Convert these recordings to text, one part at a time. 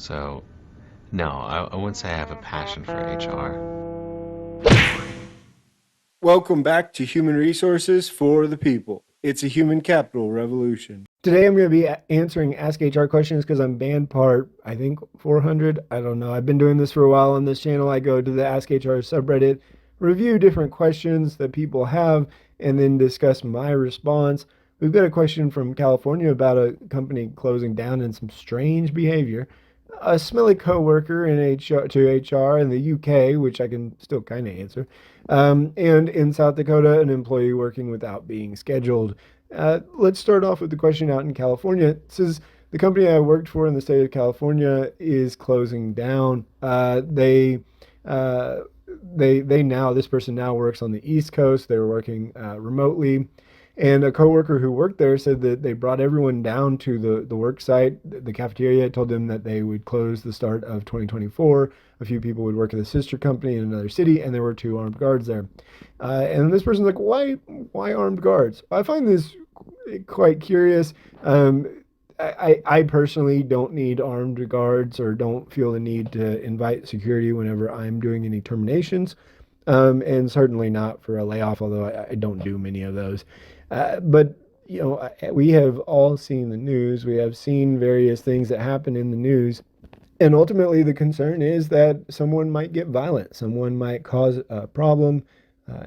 So, no, I wouldn't say I have a passion for HR. Welcome back to Human Resources for the People. It's a human capital revolution. Today I'm going to be answering Ask HR questions because I'm band part, I think, 400. I don't know. I've been doing this for a while on this channel. I go to the Ask HR subreddit, review different questions that people have, and then discuss my response. We've got a question from California about a company closing down and some strange behavior. A smelly coworker in HR in the UK, which I can still kind of answer, and in South Dakota, an employee working without being scheduled. Let's start off with the question out in California. It says the company I worked for in the state of California is closing down. They now, this person now works on the East Coast. They were working remotely. And a coworker who worked there said that they brought everyone down to the work site, the cafeteria, told them that they would close the start of 2024. A few people would work at a sister company in another city, and there were two armed guards there. And this person's like, why armed guards? I find this quite curious. I personally don't need armed guards or don't feel the need to invite security whenever I'm doing any terminations. And certainly not for a layoff, although I don't do many of those. But we have all seen the news. We have seen various things that happen in the news. And ultimately, the concern is that someone might get violent. Someone might cause a problem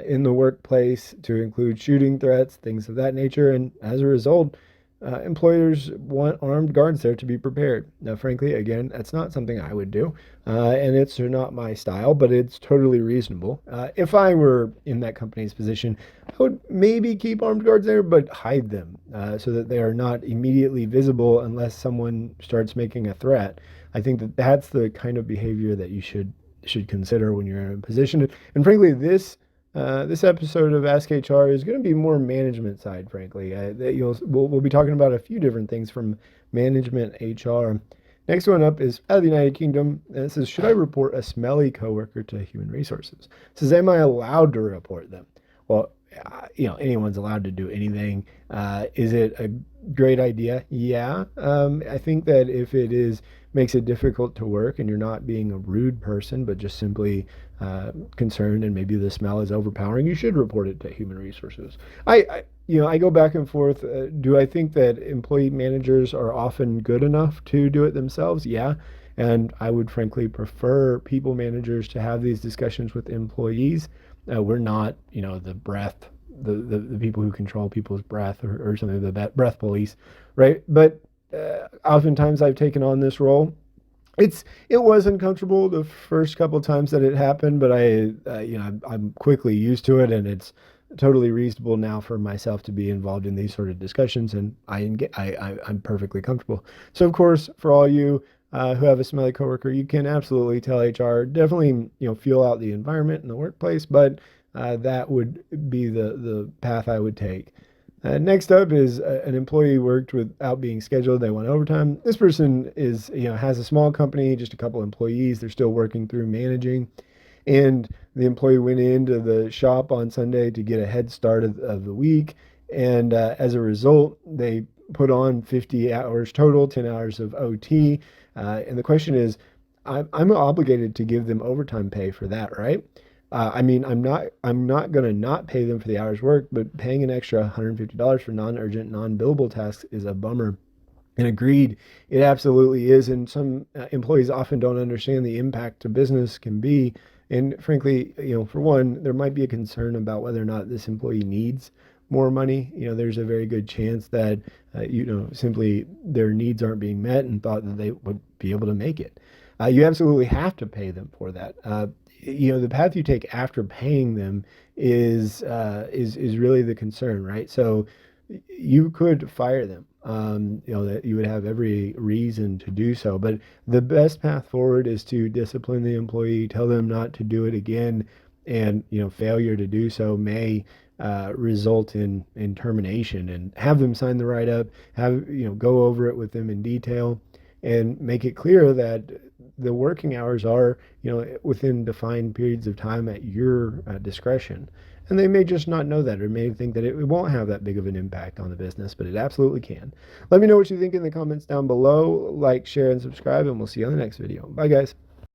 in the workplace, to include shooting threats, things of that nature. And as a result, employers want armed guards there to be prepared. Now, frankly, again, that's not something I would do, and it's not my style, but it's totally reasonable. If I were in that company's position, I would maybe keep armed guards there, but hide them so that they are not immediately visible unless someone starts making a threat. I think that that's the kind of behavior that you should consider when you're in a position. And frankly, this episode of Ask HR is going to be more management side, frankly. We'll be talking about a few different things from management HR. Next one up is out of the United Kingdom. And it says, should I report a smelly coworker to human resources? It says, am I allowed to report them? Well, anyone's allowed to do anything. Is it a great idea? Yeah. I think that if it makes it difficult to work and you're not being a rude person, but just simply concerned and maybe the smell is overpowering, you should report it to human resources. I go back and forth. Do I think that employee managers are often good enough to do it themselves? Yeah. And I would frankly prefer people managers to have these discussions with employees. We're not, the breath, the people who control people's breath or something, the breath police, right? But oftentimes I've taken on this role. It was uncomfortable the first couple of times that it happened, but I'm quickly used to it, and it's totally reasonable now for myself to be involved in these sort of discussions, and I'm perfectly comfortable. So of course, for all you who have a smelly coworker, you can absolutely tell HR. Definitely, feel out the environment in the workplace, but that would be the path I would take. Next up is an employee worked without being scheduled. They want overtime. This person has a small company, just a couple employees. They're still working through managing. And the employee went into the shop on Sunday to get a head start of the week. And as a result, they put on 50 hours total, 10 hours of OT. And the question is, I'm obligated to give them overtime pay for that, right? I'm not going to not pay them for the hours worked, but paying an extra $150 for non-urgent, non-billable tasks is a bummer. And agreed, it absolutely is. And some employees often don't understand the impact to business can be. And frankly, for one, there might be a concern about whether or not this employee needs more money. There's a very good chance that, simply their needs aren't being met and thought that they would be able to make it. You absolutely have to pay them for that. The path you take after paying them is really the concern, right? So you could fire them. That you would have every reason to do so, but the best path forward is to discipline the employee, tell them not to do it again, and failure to do so may result in termination, and have them sign the write up, go over it with them in detail, and make it clear that the working hours are, within defined periods of time at your discretion. And they may just not know that, or may think that it won't have that big of an impact on the business, but it absolutely can. Let me know what you think in the comments down below. Like, share, and subscribe, and we'll see you on the next video. Bye, guys.